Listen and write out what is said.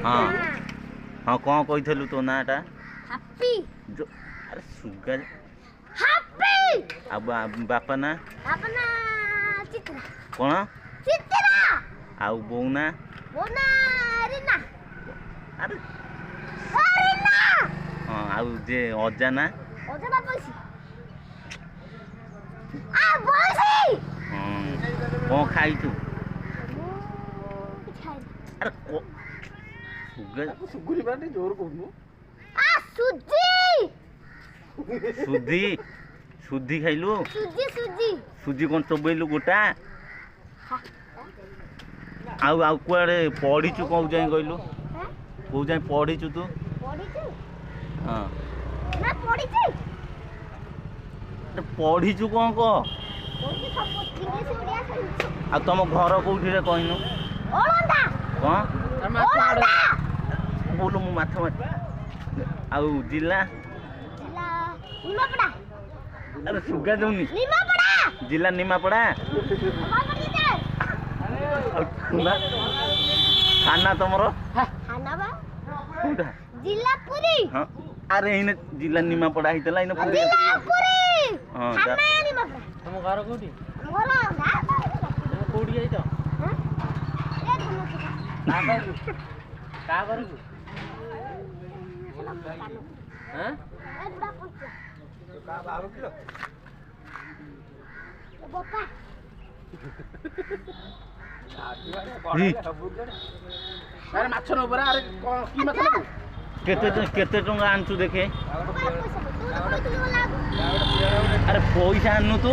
हाँ हाँ कौन कही तो नाटा हैप्पी जो अरे सुगा हैप्पी अब बापा ना अपना चित्रा कौन चित्रा आउ बो ना बोना रीना अरे रीना हाँ आउ जे अजा ना ओजना पैसी आ पैसी हाँ कौन खाई तू अरे सुगा सुगुरी बाटे जोर कहनु आ सुजी सुधी सुधी खाइलु सुजी सुजी सुजी कौन चबेलु गोटा आउ आउ कुआड़े पढ़ीचु कौ जाए कहलु कौ जाए पढ़ीचु तू पढ़ीची हाँ ना पढ़ीची पढ़ीचु कौन कह पढ़ी सब इंग्लिश ओडिया सब आ तुम घर कौटी रे कहनु ओलंदा कौन ओलंदा बोलो मु माथा माथ आउ जिला जिला निमापड़ा अरे सुगा जाऊनी निमापड़ा जिला निमापड़ा बाबरी दे सुना खाना तुमर खाना बा कोटा जिला पूरी हाँ अरे इन जिला निमापड़ा हितला इन पूरी जिला पूरी हाँ खाना निमापड़ा तुम घर कोठी घर ना तुम कोठी जाई तो हां ए तुम का करू का करू हां ए बड़ा पंचा का 12 किलो बापा अरे माछ न परा अरे की माछ न केते टंगा आनचु देखे पैसा तू तो कोई तू लागू अरे पैसा आनु तू